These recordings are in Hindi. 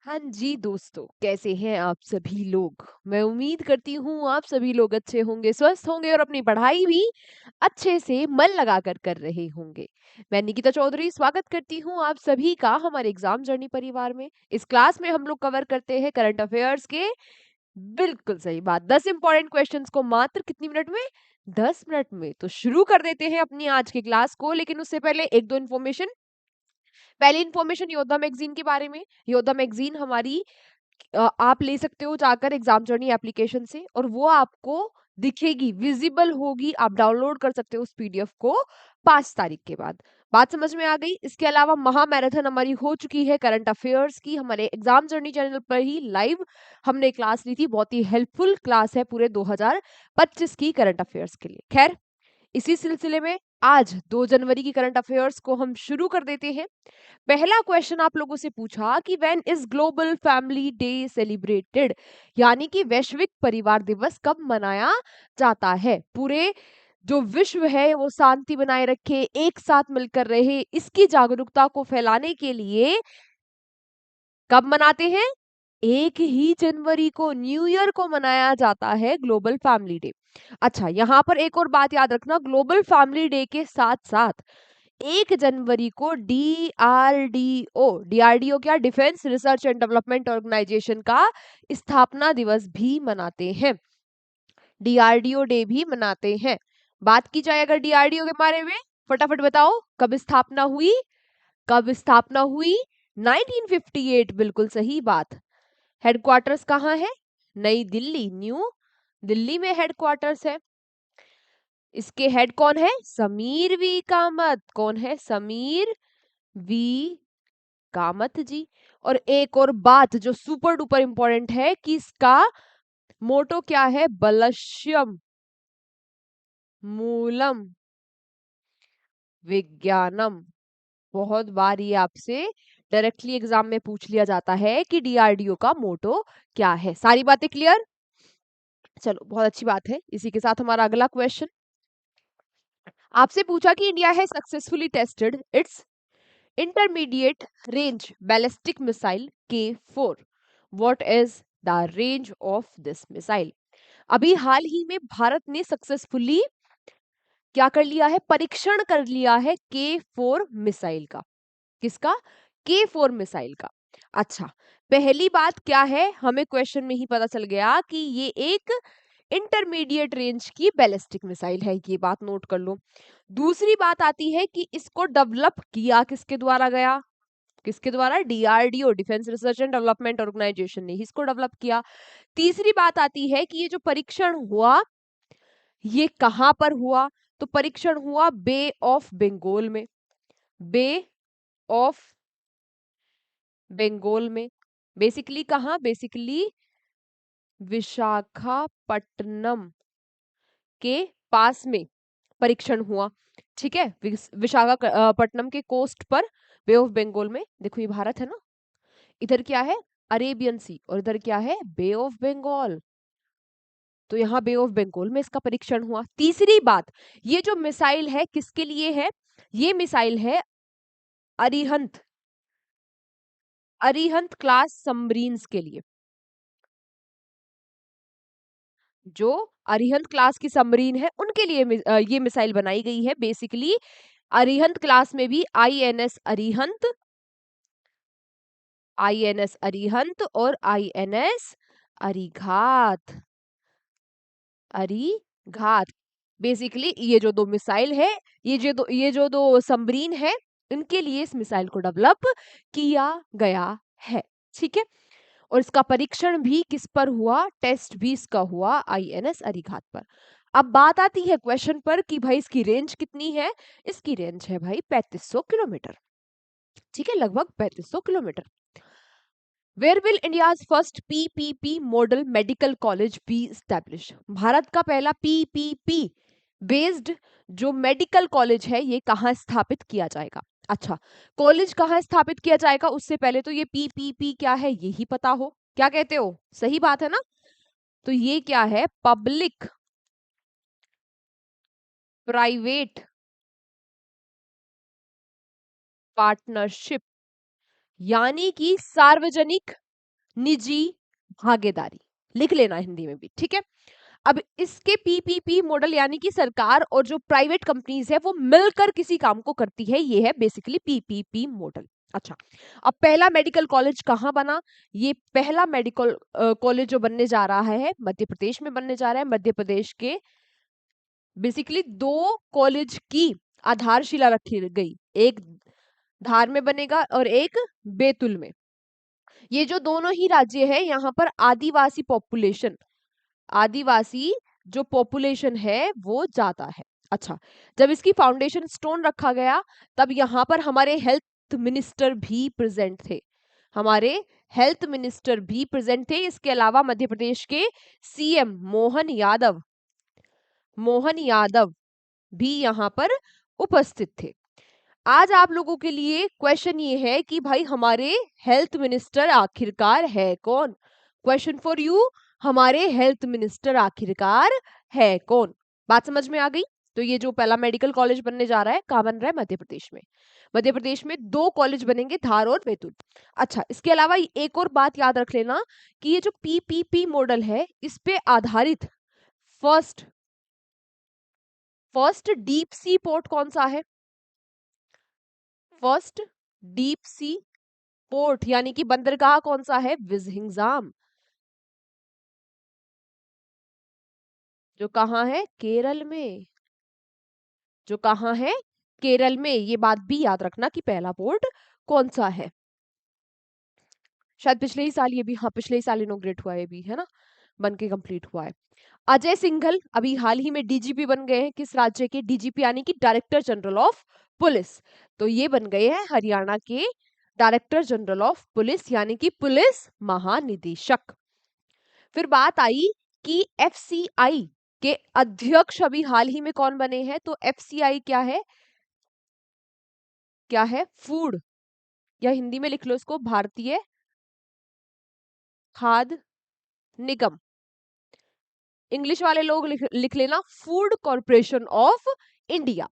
हाँ जी दोस्तों, कैसे हैं आप सभी लोग? मैं उम्मीद करती हूँ आप सभी लोग अच्छे होंगे, स्वस्थ होंगे और अपनी पढ़ाई भी अच्छे से मन लगाकर कर रहे होंगे। मैं निकिता चौधरी स्वागत करती हूँ आप सभी का हमारे एग्जाम जर्नी परिवार में। इस क्लास में हम लोग कवर करते हैं करंट अफेयर्स के बिल्कुल सही बात 10 इंपॉर्टेंट क्वेश्चंस को मात्र कितनी मिनट में 10 मिनट में। तो शुरू कर देते हैं अपनी आज की क्लास को, लेकिन उससे पहले एक दो इन्फॉर्मेशन। पहली इन्फॉर्मेशन योद्धा मैगजीन के बारे में। योद्धा मैगजीन हमारी आप ले सकते हो जाकर एग्जाम जर्नी एप्लीकेशन से, और वो आपको दिखेगी, विजिबल होगी, आप डाउनलोड कर सकते हो उस पीडीएफ को 5 तारीख के बाद। बात समझ में आ गई? इसके अलावा महा मैराथन हमारी हो चुकी है करंट अफेयर्स की, हमारे एग्जाम जर्नी चैनल पर ही लाइव हमने क्लास ली थी। बहुत ही हेल्पफुल क्लास है पूरे 2025 की करंट अफेयर्स के लिए। खैर, इसी सिलसिले में आज 2 जनवरी की करंट अफेयर्स को हम शुरू कर देते हैं। पहला क्वेश्चन आप लोगों से पूछा कि when is global family day celebrated, यानी कि वैश्विक परिवार दिवस कब मनाया जाता है। पूरे जो विश्व है वो शांति बनाए रखे, एक साथ मिलकर रहे, इसकी जागरूकता को फैलाने के लिए कब मनाते हैं? 1 ही जनवरी को, न्यू ईयर को मनाया जाता है ग्लोबल फैमिली डे। अच्छा, यहाँ पर एक और बात याद रखना, ग्लोबल फैमिली डे के साथ साथ 1 जनवरी को डीआरडीओ क्या, defence research and development organisation का स्थापना दिवस भी मनाते हैं। डीआरडीओ डे भी मनाते हैं। बात की जाए अगर डीआरडीओ के बारे में, फटाफट बताओ कब स्थापना हुई? कब स्थापना हुई? 1958, बिल्कुल सही बात। हेडक्वार्टर्स कहाँ है? नई दिल्ली, न्यू दिल्ली में हेडक्वार्टर्स है। इसके हेड कौन है? समीर वी कामत। कौन है? समीर वी कामत जी। और एक और बात जो सुपर डुपर इंपॉर्टेंट है कि इसका मोटो क्या है? बलश्यम मूलम विज्ञानम। बहुत बार ये आपसे डायरेक्टली एग्जाम में पूछ लिया जाता है कि डीआरडीओ का मोटो क्या है। सारी बातें क्लियर? चलो, बहुत अच्छी बात है। इसी के साथ हमारा अगला क्वेश्चन आपसे पूछा कि इंडिया है successfully tested it's intermediate range ballistic missile K4। What is the range of this missile? अभी हाल ही में भारत ने सक्सेसफुली क्या कर लिया है? परीक्षण कर लिया है K4 मिसाइल का। किसका? K4 मिसाइल का। अच्छा, पहली बात क्या है, हमें क्वेश्चन में ही पता चल गया कि ये एक इंटरमीडिएट रेंज की बैलिस्टिक मिसाइल है, ये बात नोट कर लो। दूसरी बात आती है कि इसको डेवलप किया किसके द्वारा गया? किसके द्वारा? DRDO, defence research and development organisation ने इसको डेवलप किया। तीसरी बात आती है कि ये जो परीक्षण हुआ ये कहां पर हुआ? तो परीक्षण हुआ बे ऑफ बंगाल में। बे ऑफ बंगाल में, बेसिकली कहां? बेसिकली विशाखापट्टनम के पास में परीक्षण हुआ। ठीक है, विशाखापट्टनम के कोस्ट पर, बे ऑफ बंगाल में। देखो ये भारत है ना, इधर क्या है? अरेबियन सी, और इधर क्या है? बे ऑफ बंगाल। तो यहाँ बे ऑफ बंगाल में इसका परीक्षण हुआ। तीसरी बात, ये जो मिसाइल है किसके लिए है? ये मिसाइल है अरिहंत, अरिहंत क्लास सबमरीन्स के लिए। जो अरिहंत क्लास की सबमरीन है उनके लिए ये मिसाइल बनाई गई है। बेसिकली अरिहंत क्लास में भी आईएनएस अरिहंत और आईएनएस अरिघात, अरिघात। बेसिकली ये जो दो मिसाइल है, ये जो दो सबमरीन है, इनके लिए इस मिसाइल को डेवलप किया गया है। ठीक है, और इसका परीक्षण भी किस पर हुआ? टेस्ट भी इसका हुआ आईएनएस अरिघात पर। अब बात आती है क्वेश्चन पर कि भाई इसकी रेंज कितनी है? इसकी रेंज है भाई 3500 किलोमीटर। ठीक है, लगभग 3500 kilometre. Where will India's first PPP model medical college be establish? Bharat का पहला पीपीपी बेस्ड जो मेडिकल कॉलेज है ये कहाँ स्थापित किया जाएगा? अच्छा, कॉलेज कहाँ स्थापित किया जाएगा उससे पहले तो ये पीपीपी क्या है यही पता हो। क्या कहते हो? सही बात है ना? तो ये क्या है? पब्लिक प्राइवेट पार्टनरशिप, यानी कि सार्वजनिक निजी भागीदारी, लिख लेना हिंदी में भी, ठीक है। अब इसके पीपीपी मॉडल यानी कि सरकार और जो प्राइवेट कंपनीज है वो मिलकर किसी काम को करती है, ये है बेसिकली पीपीपी मॉडल। अच्छा, अब पहला मेडिकल कॉलेज कहाँ बना? ये पहला मेडिकल कॉलेज जो बनने जा रहा है मध्य प्रदेश में बनने जा रहा है। मध्य प्रदेश के बेसिकली दो कॉलेज की आधारशिला रखी गई, एक धार में बनेगा और एक बैतूल में। ये जो दोनों ही राज्य है यहाँ पर आदिवासी जो पॉपुलेशन है वो ज्यादा है। अच्छा, जब इसकी फाउंडेशन स्टोन रखा गया तब यहाँ पर हमारे हेल्थ मिनिस्टर भी प्रेजेंट थे, हमारे हेल्थ मिनिस्टर भी प्रेजेंट थे। इसके अलावा मध्य प्रदेश के सीएम मोहन यादव भी यहाँ पर उपस्थित थे। आज आप लोगों के लिए क्वेश्चन ये है कि भाई हमारे हेल्थ मिनिस्टर आखिरकार है कौन? क्वेश्चन फॉर यू, हमारे हेल्थ मिनिस्टर आखिरकार है कौन? बात समझ में आ गई? तो ये जो पहला मेडिकल कॉलेज बनने जा रहा है कहाँ बन रहा है? मध्य प्रदेश में। मध्य प्रदेश में दो कॉलेज बनेंगे, धार और बैतूल। अच्छा, इसके अलावा एक और बात याद रख लेना कि ये जो पीपीपी मॉडल है इस पे आधारित फर्स्ट डीप सी पोर्ट कौन सा है? फर्स्ट डीप सी पोर्ट यानी कि बंदरगाह कौन सा है? विजहिंग्जाम, जो कहाँ है? केरल में। जो कहाँ है? केरल में। ये बात भी याद रखना कि पहला पोर्ट कौन सा है। शायद पिछले ही साल ये भी, हाँ पिछले ही साल इनॉग्रेट हुआ है, ये भी है ना, बन के कंप्लीट हुआ है। अजय सिंघल अभी हाल ही में डीजीपी बन गए हैं, किस राज्य के? डीजीपी यानी कि डायरेक्टर जनरल ऑफ पुलिस। तो ये बन गए हैं हरियाणा के डायरेक्टर जनरल ऑफ पुलिस यानी कि पुलिस महानिदेशक। फिर बात आई कि एफसीआई के अध्यक्ष अभी हाल ही में कौन बने हैं? तो एफसीआई क्या है? क्या है? फूड, या हिंदी में लिख लो इसको, भारतीय खाद्य निगम। इंग्लिश वाले लोग लिख लेना फूड कॉर्पोरेशन ऑफ इंडिया।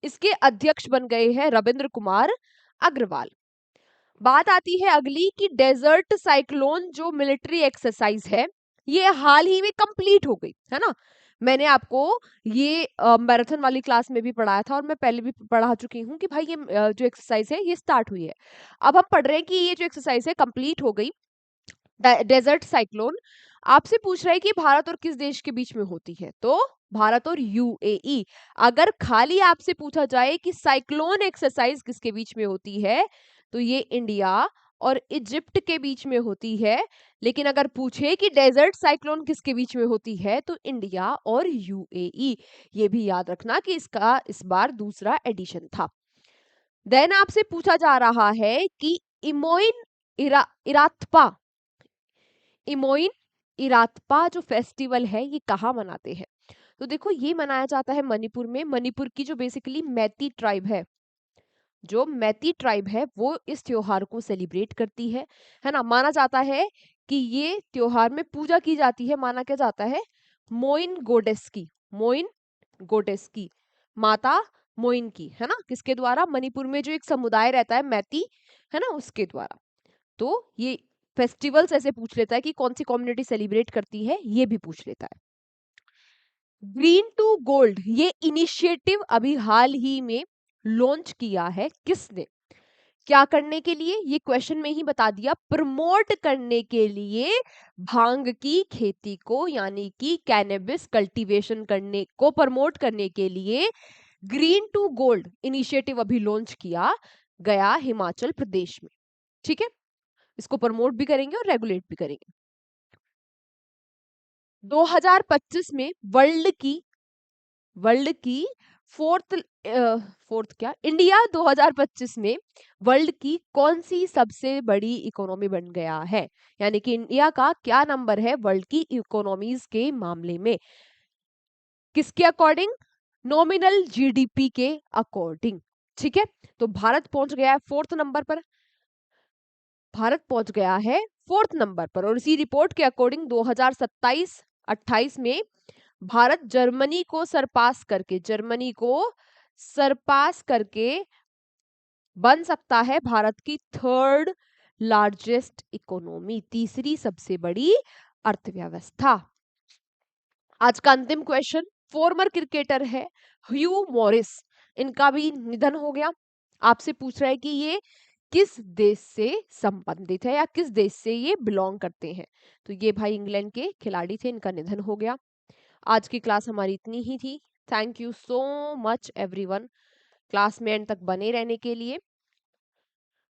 इसके अध्यक्ष बन गए हैं रविंद्र कुमार अग्रवाल। बात आती है अगली कि डेजर्ट साइक्लोन जो मिलिट्री एक्सरसाइज है ये हाल ही में कंप्लीट हो गई है ना। मैंने आपको ये मैराथन वाली क्लास में भी पढ़ाया था और मैं पहले भी पढ़ा चुकी हूँ कि भाई ये जो एक्सरसाइज है ये स्टार्ट हुई है। अब हम पढ़ रहे हैं कि ये जो एक्सरसाइज है कंप्लीट हो गई। डेजर्ट साइक्लोन आपसे पूछ रहा है कि भारत और किस देश के बीच में होती है? तो भारत और यूएई। अगर खाली आपसे पूछा जाए कि साइक्लोन एक्सरसाइज किसके बीच में होती है तो ये इंडिया और इजिप्ट के बीच में होती है। लेकिन अगर पूछे कि डेजर्ट साइक्लोन किसके बीच में होती है तो इंडिया और यूएई। ये भी याद रखना कि इसका इस बार दूसरा एडिशन था। देन आपसे पूछा जा रहा है कि इमोइन इरात्पा इमोइन इरात्पा जो फेस्टिवल है ये कहाँ मनाते हैं? तो देखो ये मनाया जाता है मणिपुर में। मणिपुर की जो बेसिकली मैती ट्राइब है वो इस त्योहार को सेलिब्रेट करती है ना। माना जाता है कि ये त्योहार में पूजा की जाती है, माना क्या जाता है? मोइन गोडेस की, माता मोइन की, है ना। किसके द्वारा? मणिपुर में जो एक समुदाय रहता है मैती, है ना, उसके द्वारा। तो ये फेस्टिवल्स ऐसे पूछ लेता है कि कौन सी कम्युनिटी सेलिब्रेट करती है, ये भी पूछ लेता है। ग्रीन टू गोल्ड ये इनिशिएटिव अभी हाल ही में लॉन्च किया है किसने? क्या करने के लिए? ये क्वेश्चन में ही बता दिया, प्रमोट करने के लिए भांग की खेती को यानी कि कैनबिस कल्टीवेशन करने को प्रमोट करने के लिए ग्रीन टू गोल्ड इनिशिएटिव अभी लॉन्च किया गया हिमाचल प्रदेश में। ठीक है, इसको प्रमोट भी करेंगे और रेगुलेट भी करेंगे। 2025 में वर्ल्ड की फोर्थ फोर्थ क्या इंडिया 2025 में वर्ल्ड की कौन सी सबसे बड़ी इकोनॉमी बन गया है? यानी कि इंडिया का क्या नंबर है वर्ल्ड की इकोनॉमीज के मामले में? किसके अकॉर्डिंग? नॉमिनल जीडीपी के अकॉर्डिंग। ठीक है, तो भारत पहुंच गया है फोर्थ नंबर पर। भारत पहुंच गया है फोर्थ नंबर पर और इसी रिपोर्ट के अकॉर्डिंग 2027-28 में भारत जर्मनी को सरपास करके बन सकता है भारत की थर्ड लार्जेस्ट इकोनॉमी, तीसरी सबसे बड़ी अर्थव्यवस्था। आज का अंतिम क्वेश्चन, फॉर्मर क्रिकेटर है ह्यू मॉरिस, इनका भी निधन हो गया। आपसे पूछ रहा है कि ये किस देश से संबंधित है या किस देश से ये बिलोंग करते हैं। तो ये भाई इंग्लैंड के खिलाड़ी थे, इनका निधन हो गया। आज की क्लास हमारी इतनी ही थी। Thank you so much everyone, class में एंड तक बने रहने के लिए।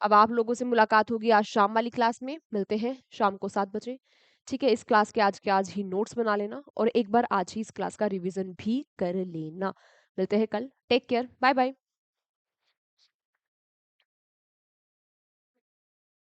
अब आप लोगों से मुलाकात होगी आज शाम वाली क्लास में, मिलते हैं शाम को 7 बजे। ठीक है, इस क्लास के आज ही नोट्स बना लेना और एक बार आज ही इस क्लास का रिवीजन भी कर लेना। मिलते हैं कल, टेक केयर, बाय बाय।